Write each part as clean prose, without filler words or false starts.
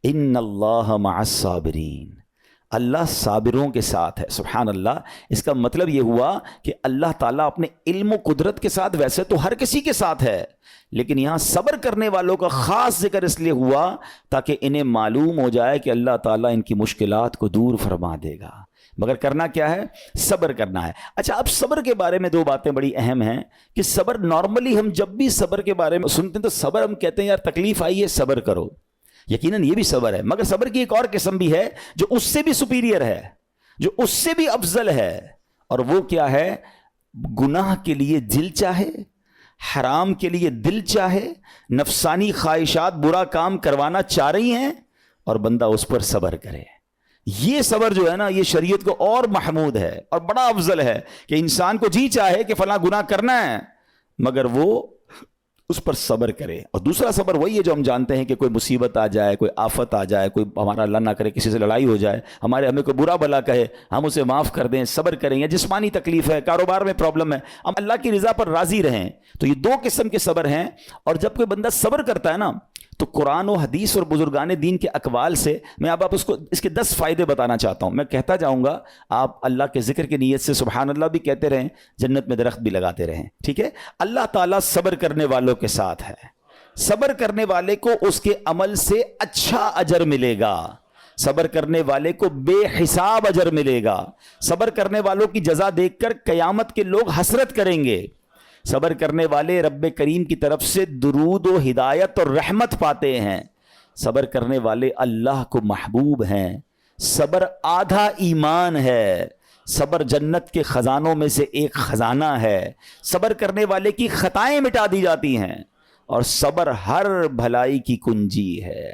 ان اللہ مع الصابرین، اللہ صابروں کے ساتھ ہے. سبحان اللہ. اس کا مطلب یہ ہوا کہ اللہ تعالیٰ اپنے علم و قدرت کے ساتھ ویسے تو ہر کسی کے ساتھ ہے، لیکن یہاں صبر کرنے والوں کا خاص ذکر اس لیے ہوا تاکہ انہیں معلوم ہو جائے کہ اللہ تعالیٰ ان کی مشکلات کو دور فرما دے گا. مگر کرنا کیا ہے؟ صبر کرنا ہے. اچھا، اب صبر کے بارے میں دو باتیں بڑی اہم ہیں کہ صبر نارملی ہم جب بھی صبر کے بارے میں سنتے ہیں تو صبر ہم کہتے ہیں یار تکلیف آئی ہے صبر کرو. یقیناً یہ بھی صبر ہے، مگر صبر کی ایک اور قسم بھی ہے جو اس سے بھی سپیریئر ہے، جو اس سے بھی افضل ہے، اور وہ کیا ہے؟ گناہ کے لیے دل چاہے، حرام کے لیے دل چاہے، نفسانی خواہشات برا کام کروانا چاہ رہی ہیں اور بندہ اس پر صبر کرے. یہ صبر جو ہے نا، یہ شریعت کو اور محمود ہے اور بڑا افضل ہے کہ انسان کو جی چاہے کہ فلاں گناہ کرنا ہے مگر وہ اس پر صبر کرے. اور دوسرا صبر وہی ہے جو ہم جانتے ہیں کہ کوئی مصیبت آ جائے، کوئی آفت آ جائے، کوئی ہمارا اللہ نہ کرے کسی سے لڑائی ہو جائے، ہمیں کوئی برا بھلا کہے، ہم اسے معاف کر دیں، صبر کریں. یا جسمانی تکلیف ہے، کاروبار میں پرابلم ہے، ہم اللہ کی رضا پر راضی رہیں. تو یہ دو قسم کے صبر ہیں. اور جب کوئی بندہ صبر کرتا ہے نا تو قرآن و حدیث اور بزرگان دین کے اقوال سے میں اب آپ اس کے 10 فائدے بتانا چاہتا ہوں. میں کہتا جاؤں گا، آپ اللہ کے ذکر کی نیت سے سبحان اللہ بھی کہتے رہیں، جنت میں درخت بھی لگاتے رہیں. ٹھیک ہے؟ اللہ تعالیٰ صبر کرنے والوں کے ساتھ ہے. صبر کرنے والے کو اس کے عمل سے اچھا اجر ملے گا، صبر کرنے والے کو بے حساب اجر ملے گا. صبر کرنے والوں کی جزا دیکھ کر قیامت کے لوگ حسرت کریں گے. صبر کرنے والے رب کریم کی طرف سے درود و ہدایت اور رحمت پاتے ہیں. صبر کرنے والے اللہ کو محبوب ہیں. صبر آدھا ایمان ہے. صبر جنت کے خزانوں میں سے ایک خزانہ ہے. صبر کرنے والے کی خطائیں مٹا دی جاتی ہیں اور صبر ہر بھلائی کی کنجی ہے.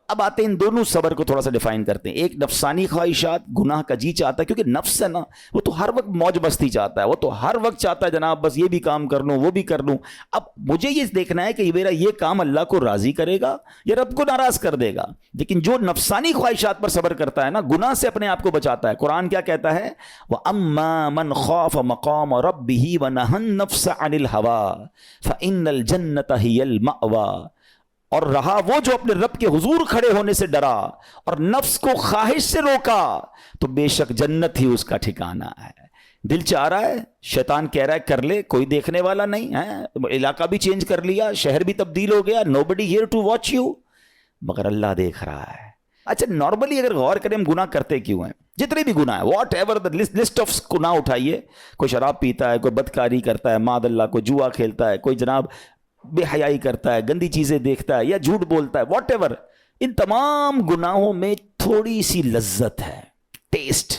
اب آتے ہیں ان دونوں صبر کو تھوڑا سا ڈیفائن کرتے ہیں. ایک نفسانی خواہشات، گناہ کا جی چاہتا ہے، کیونکہ نفس ہے نا وہ تو ہر وقت موج مستی چاہتا ہے، وہ تو ہر وقت چاہتا ہے جناب بس یہ بھی کام کر لوں وہ بھی کر لوں. اب مجھے یہ دیکھنا ہے کہ میرا یہ کام اللہ کو راضی کرے گا یا رب کو ناراض کر دے گا. لیکن جو نفسانی خواہشات پر صبر کرتا ہے نا، گناہ سے اپنے آپ کو بچاتا ہے. قرآن کیا کہتا ہے؟ وَأَمَّا مَنْ خَافَ مَقَامَ رَبِّهِ وَنَهَى النَّفْسَ عَنِ الْهَوَىٰ فَإِنَّ الْجَنَّةَ هِيَ الْمَأْوَىٰ. اور رہا وہ جو اپنے رب کے حضور کھڑے ہونے سے ڈرا اور نفس کو خواہش سے روکا تو بے شک جنت ہی اس کا ٹھکانہ ہے. دل چاہ رہا ہے، شیطان کہہ رہا ہے کر لے، کوئی دیکھنے والا نہیں ہے، علاقہ بھی چینج کر لیا، شہر بھی تبدیل ہو گیا، nobody here to watch you، مگر اللہ دیکھ رہا ہے. اچھا، نارملی اگر غور کریں ہم گناہ کرتے کیوں ہیں؟ جتنے بھی گناہ ہیں، what ever the list of گناہ اٹھائیے. کوئی شراب پیتا ہے، کوئی بدکاری کرتا ہے، معاذ اللہ کوئی جوا کھیلتا ہے، کوئی جناب بے حیائی کرتا ہے، گندی چیزیں دیکھتا ہے یا جھوٹ بولتا ہے، واٹ ایور. ان تمام گناہوں میں تھوڑی سی لذت ہے، ٹیسٹ.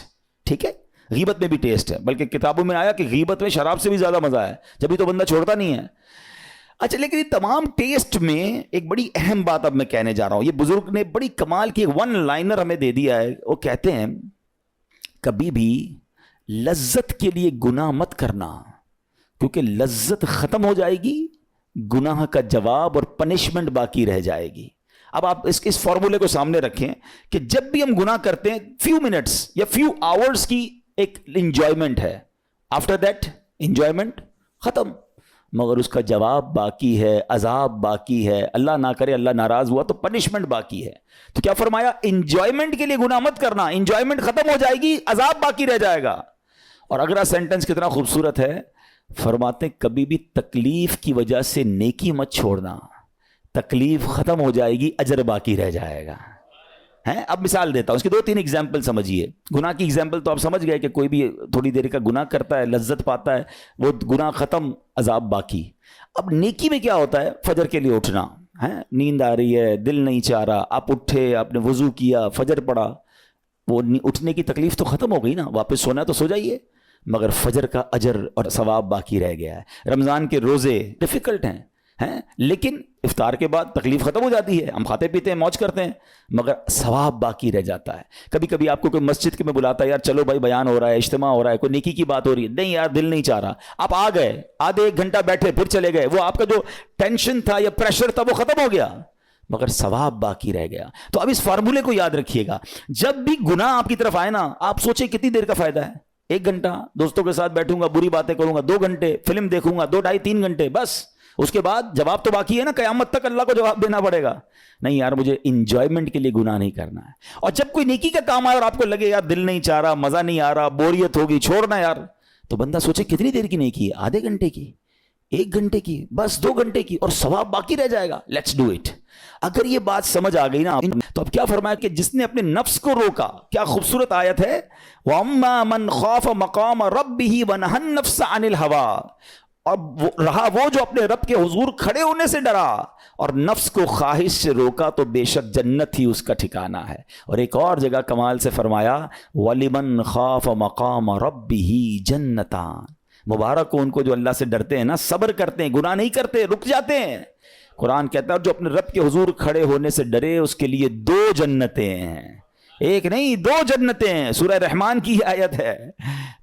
ٹھیک ہے؟ غیبت میں بھی ٹیسٹ ہے، بلکہ کتابوں میں آیا کہ غیبت میں شراب سے بھی زیادہ مزہ ہے، جبھی تو بندہ چھوڑتا نہیں ہے. اچھا، لیکن یہ تمام ٹیسٹ میں ایک بڑی اہم بات اب میں کہنے جا رہا ہوں. یہ بزرگ نے بڑی کمال کی ایک ون لائنر ہمیں دے دیا ہے. وہ کہتے ہیں کبھی بھی لذت کے لیے گناہ مت کرنا، کیونکہ لذت ختم ہو جائے گی، گناہ کا جواب اور پنشمنٹ باقی رہ جائے گی. اب آپ اس فارمولے کو سامنے رکھیں کہ جب بھی ہم گناہ کرتے ہیں فیو منٹس یا فیو آورز کی ایک انجوائمنٹ ہے، آفٹر دیٹ انجوائمنٹ ختم، مگر اس کا جواب باقی ہے، عذاب باقی ہے، اللہ نہ کرے اللہ ناراض ہوا تو پنشمنٹ باقی ہے. تو کیا فرمایا؟ انجوائمنٹ کے لیے گناہ مت کرنا، انجوائمنٹ ختم ہو جائے گی، عذاب باقی رہ جائے گا. اور اگلا سینٹنس کتنا خوبصورت ہے، فرماتے ہیں کبھی بھی تکلیف کی وجہ سے نیکی مت چھوڑنا، تکلیف ختم ہو جائے گی، اجر باقی رہ جائے گا. اب مثال دیتا ہوں، اس کی 2-3 ایگزامپل سمجھیے. گناہ کی ایگزامپل تو آپ سمجھ گئے کہ کوئی بھی تھوڑی دیر کا گناہ کرتا ہے، لذت پاتا ہے، وہ گناہ ختم، عذاب باقی. اب نیکی میں کیا ہوتا ہے؟ فجر کے لیے اٹھنا، نیند آ رہی ہے، دل نہیں چاہ رہا، آپ اٹھے، آپ نے وضو کیا، فجر پڑھا، وہ اٹھنے کی تکلیف تو ختم ہو گئی نا، واپس سونا تو سو جائیے، مگر فجر کا اجر اور ثواب باقی رہ گیا ہے. رمضان کے روزے ڈیفیکلٹ ہیں لیکن افطار کے بعد تکلیف ختم ہو جاتی ہے، ہم کھاتے پیتے ہیں، موج کرتے ہیں، مگر ثواب باقی رہ جاتا ہے. کبھی کبھی آپ کو کوئی مسجد کے میں بلاتا ہے، یار چلو بھائی بیان ہو رہا ہے، اجتماع ہو رہا ہے، کوئی نیکی کی بات ہو رہی ہے، نہیں یار دل نہیں چاہ رہا، آپ آ گئے، آدھے 1 گھنٹہ بیٹھے پھر چلے گئے، وہ آپ کا جو ٹینشن تھا یا پریشر تھا وہ ختم ہو گیا، مگر ثواب باقی رہ گیا. تو اب اس فارمولے کو یاد رکھیے گا، جب بھی گناہ آپ کی طرف آئے نا، آپ سوچیں کتنی دیر کا فائدہ ہے. 1 گھنٹہ دوستوں کے ساتھ بیٹھوں گا، بری باتیں کروں گا، 2 گھنٹے فلم دیکھوں گا، 2 ڈھائی 3 گھنٹے بس، اس کے بعد جواب تو باقی ہے نا, قیامت تک اللہ کو جواب دینا پڑے گا. نہیں یار مجھے انجوائمنٹ کے لیے گناہ نہیں کرنا ہے. اور جب کوئی نیکی کا کام آئے اور آپ کو لگے یار دل نہیں چاہ رہا, مزہ نہیں آ رہا, بوریت ہوگی, چھوڑنا یار, تو بندہ سوچے کتنی دیر کی نیکی ہے, آدھے گھنٹے کی, 1 گھنٹے کی, بس 2 گھنٹے کی, اور ثواب باقی رہ جائے گا. Let's do it. اگر یہ بات سمجھ آ گئی نا تو اب کیا فرمایا کہ جس نے اپنے نفس کو روکا, کیا خوبصورت آیت ہے, وَأَمَّا مَنْ خَافَ مَقَامَ رَبِّهِ وَنَهَى النَّفْسَ عَنِ الْهَوَىٰ, اور رہا وہ جو اپنے رب کے حضور کھڑے ہونے سے ڈرا اور نفس کو خواہش سے روکا, تو بے شک جنت ہی اس کا ٹھکانہ ہے. اور ایک اور جگہ کمال سے فرمایا وَلِمَنْ خَافَ مَقَامَ رَبِّهِ جَنَّتَانِ, مبارک ہو ان کو جو اللہ سے ڈرتے ہیں نا, صبر کرتے ہیں, گناہ نہیں کرتے, رک جاتے ہیں. قرآن کہتا ہے جو اپنے رب کے حضور کھڑے ہونے سے ڈرے اس کے لیے 2 جنتیں ہیں, 1 نہیں 2 جنتیں ہیں. سورہ رحمان کی آیت ہے.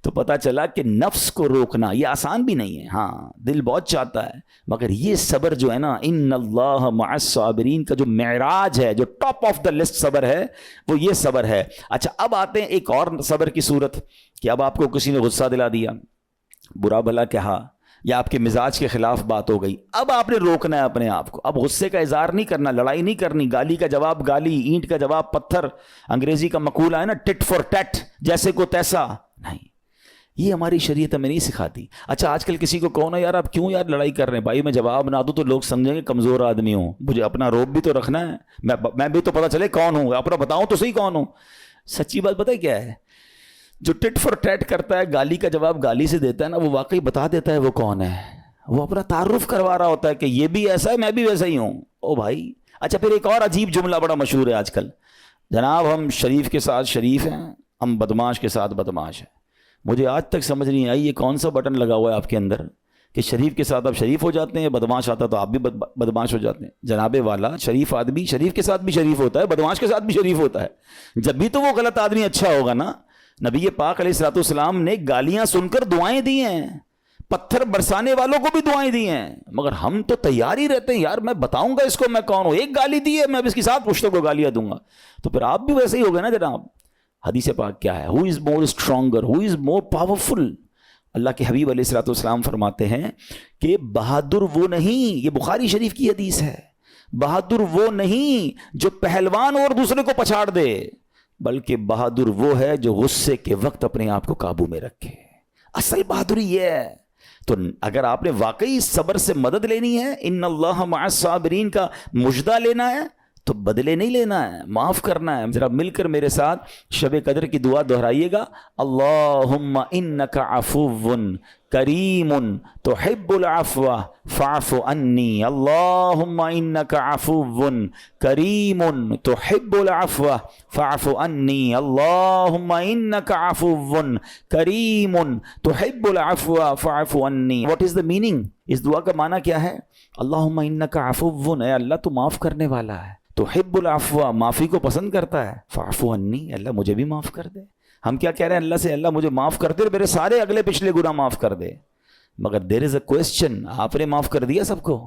تو پتا چلا کہ نفس کو روکنا یہ آسان بھی نہیں ہے. ہاں دل بہت چاہتا ہے, مگر یہ صبر جو ہے نا, ان اللہ مع الصابرین کا جو معراج ہے, جو ٹاپ آف دا لسٹ صبر ہے, وہ یہ صبر ہے. اچھا اب آتے ہیں ایک اور صبر کی صورت کہ اب آپ کو کسی نے غصہ دلا دیا, برا بھلا کہا, یا آپ کے مزاج کے خلاف بات ہو گئی, اب آپ نے روکنا ہے اپنے آپ کو. اب غصے کا اظہار نہیں کرنا, لڑائی نہیں کرنی, گالی کا جواب گالی, اینٹ کا جواب پتھر, انگریزی کا مقولہ ہے نا ٹٹ فار ٹیٹ, جیسے کو تیسا نہیں. یہ ہماری شریعت ہمیں نہیں سکھاتی. اچھا آج کل کسی کو کہو نا یار آپ کیوں یار لڑائی کر رہے ہیں, بھائی میں جواب نہ دوں تو لوگ سمجھیں گے کمزور آدمی ہوں, مجھے اپنا روب بھی تو رکھنا ہے, میں بھی تو پتہ چلے کون ہوں, اپنا بتاؤں تو صحیح کون ہوں. سچی بات پتہ ہے کیا ہے, جو ٹٹ فار ٹیٹ کرتا ہے, گالی کا جواب گالی سے دیتا ہے نا, وہ واقعی بتا دیتا ہے وہ کون ہے. وہ اپنا تعارف کروا رہا ہوتا ہے کہ یہ بھی ایسا ہے, میں بھی ویسا ہی ہوں. او بھائی. اچھا پھر ایک اور عجیب جملہ بڑا مشہور ہے آج کل, جناب ہم شریف کے ساتھ شریف ہیں, ہم بدماش کے ساتھ بدماش ہیں. مجھے آج تک سمجھ نہیں آئی یہ کون سا بٹن لگا ہوا ہے آپ کے اندر کہ شریف کے ساتھ آپ شریف ہو جاتے ہیں, بدماش آتا تو آپ بھی بدماش ہو جاتے ہیں. جناب والا, شریف آدمی شریف کے ساتھ بھی شریف ہوتا ہے, بدماش کے ساتھ بھی شریف ہوتا ہے. جب بھی تو وہ غلط آدمی اچھا ہوگا نا. نبی پاک علیہ الصلوۃ والسلام نے گالیاں سن کر دعائیں دی ہیں, پتھر برسانے والوں کو بھی دعائیں دی ہیں, مگر ہم تو تیار ہی رہتے ہیں یار میں بتاؤں گا اس کو میں کون ہوں, ایک گالی دی ہے میں اب اس کے ساتھ پشتوں کو گالیاں دوں گا. تو پھر آپ بھی ویسے ہی ہو گئے نا جناب. حدیث پاک کیا ہے, ہو از مور اسٹرانگر, ہو از مور پاورفل. اللہ کے حبیب علیہ الصلوۃ والسلام فرماتے ہیں کہ بہادر وہ نہیں, یہ بخاری شریف کی حدیث ہے, بہادر وہ نہیں جو پہلوان اور دوسرے کو پچھاڑ دے, بلکہ بہادر وہ ہے جو غصے کے وقت اپنے آپ کو قابو میں رکھے. اصل بہادری یہ ہے. تو اگر آپ نے واقعی صبر سے مدد لینی ہے, ان اللہ مع الصابرین کا مجدہ لینا ہے, تو بدلے نہیں لینا ہے, معاف کرنا ہے. ذرا مل کر میرے ساتھ شب قدر کی دعا دہرائیے گا, اللہم انک عفو کریم تحب العفو فاعف عنی. اللہم انک عفو کریم تحب العفو فاعف عنی. اللہم انک عفو کریم تحب العفو فاعف عنی. واٹ از دا میننگ, اس دعا کا معنی کیا ہے؟ اللہم انک عفو, اے اللہ تو معاف کرنے والا ہے, تحب العفو, معافی کو پسند کرتا ہے, فاعف عنی, اللہ مجھے بھی معاف کر دے. ہم کیا کہہ رہے ہیں اللہ سے, اللہ مجھے معاف کر دے, میرے سارے اگلے پچھلے گناہ معاف کر دے. مگر دیر از اے کوسچن, آپ نے معاف کر دیا سب کو؟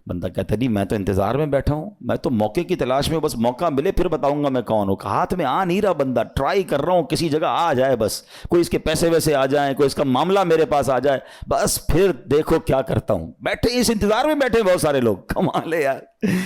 بندہ کہتا نہیں میں تو انتظار میں بیٹھا ہوں, میں تو موقع کی تلاش میں, بس موقع ملے پھر بتاؤں گا میں کون ہوں. ہاتھ میں آ نہیں رہا بندہ, ٹرائی کر رہا ہوں کسی جگہ آ جائے, بس کوئی اس کے پیسے ویسے آ جائیں, کوئی اس کا معاملہ میرے پاس آ جائے, بس پھر دیکھو کیا کرتا ہوں. بیٹھے اس انتظار میں بیٹھے بہت سارے لوگ, کمال ہے یار.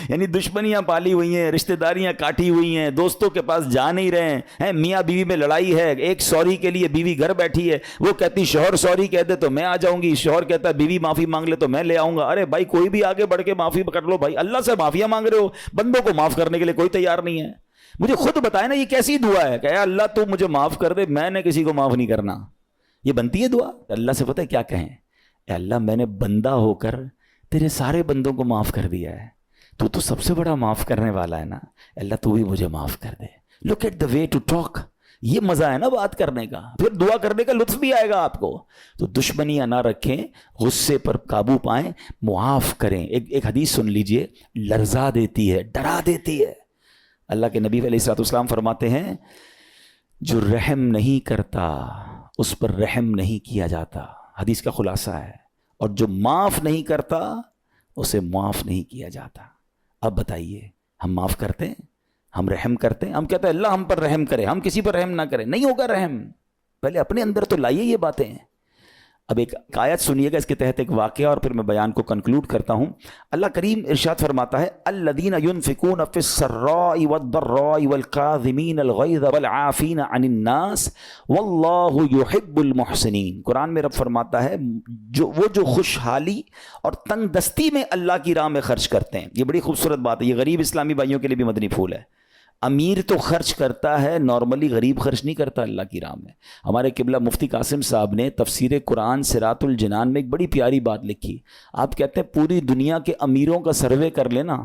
یعنی دشمنیاں پالی ہوئی ہیں, رشتہ داریاں کاٹی ہوئی ہیں, دوستوں کے پاس جا نہیں رہے ہیں, میاں بیوی میں لڑائی ہے, ایک سوری کے لیے بیوی گھر بیٹھی ہے, وہ کہتی شوہر سوری کہہ دے تو میں آ جاؤں گی, شوہر کہتا ہے بیوی معافی مانگ لے تو میں لے آؤں گا. ارے بھائی کوئی بھی آگے بڑھ کے معافی کر لو بھائی, اللہ سے معافیاں مانگ رہے ہو, بندوں کو معاف کرنے کے لیے کوئی تیار نہیں ہے. مجھے خود بتائے نا یہ کیسی دعا ہے کہ اے اللہ تو مجھے معاف کر دے, میں نے کسی کو معاف نہیں کرنا. یہ بنتی ہے دعا؟ اللہ سے پتہ ہے کیا کہیں, اے اللہ میں نے بندہ ہو کر تیرے سارے بندوں کو معاف کر دیا ہے, تو سب سے بڑا معاف کرنے والا ہے نا, اللہ تو بھی مجھے معاف کر دے. Look at the way to talk, یہ مزہ ہے نا بات کرنے کا, پھر دعا کرنے کا لطف بھی آئے گا آپ کو. تو دشمنیاں نہ رکھیں, غصے پر قابو پائیں, معاف کریں. ایک حدیث سن لیجئے, لرزا دیتی ہے, ڈرا دیتی ہے. اللہ کے نبی علیہ الصلوۃ والسلام فرماتے ہیں جو رحم نہیں کرتا اس پر رحم نہیں کیا جاتا, حدیث کا خلاصہ ہے, اور جو معاف نہیں کرتا اسے معاف نہیں کیا جاتا. اب بتائیے ہم معاف کرتے ہیں, ہم رحم کرتے ہیں؟ ہم کہتے ہیں اللہ ہم پر رحم کرے, ہم کسی پر رحم نہ کریں. نہیں ہوگا رحم, پہلے اپنے اندر تو لائیے یہ باتیں. اب ایک آیت سنیے گا اس کے تحت ایک واقعہ اور پھر میں بیان کو کنکلوڈ کرتا ہوں. اللہ کریم ارشاد فرماتا ہے الذین ينفقون فی السراء والضراء والکاظمین الغیظ والعافین عن الناس واللہ یحب المحسنین. قرآن میں رب فرماتا ہے جو خوشحالی اور تنگ دستی میں اللہ کی راہ میں خرچ کرتے ہیں. یہ بڑی خوبصورت بات ہے. یہ غریب اسلامی بھائیوں کے لیے بھی مدنی پھول ہے. امیر تو خرچ کرتا ہے نارملی، غریب خرچ نہیں کرتا اللہ کی راہ میں. ہمارے قبلہ مفتی قاسم صاحب نے تفسیر قرآن صراط الجنان میں ایک بڑی پیاری بات لکھی. آپ کہتے ہیں پوری دنیا کے امیروں کا سروے کر لینا،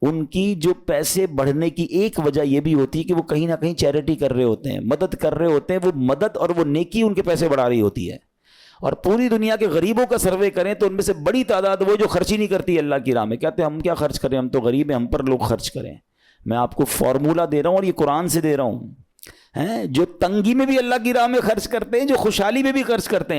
ان کی جو پیسے بڑھنے کی ایک وجہ یہ بھی ہوتی ہے کہ وہ کہیں نہ کہیں چیریٹی کر رہے ہوتے ہیں، مدد کر رہے ہوتے ہیں. وہ مدد اور وہ نیکی ان کے پیسے بڑھا رہی ہوتی ہے. اور پوری دنیا کے غریبوں کا سروے کریں تو ان میں سے بڑی تعداد وہ جو خرچ ہی نہیں کرتی اللہ کی راہ میں. کہتے ہیں ہم کیا خرچ کریں، ہم تو غریب ہیں، ہم پر لوگ خرچ کریں. میں آپ کو فارمولہ دے رہا ہوں اور یہ قرآن سے دے رہا ہوں. جو تنگی میں بھی اللہ کی راہ میں خرچ کرتے ہیں، جو خوشحالی میں بھی خرچ کرتے ہیں.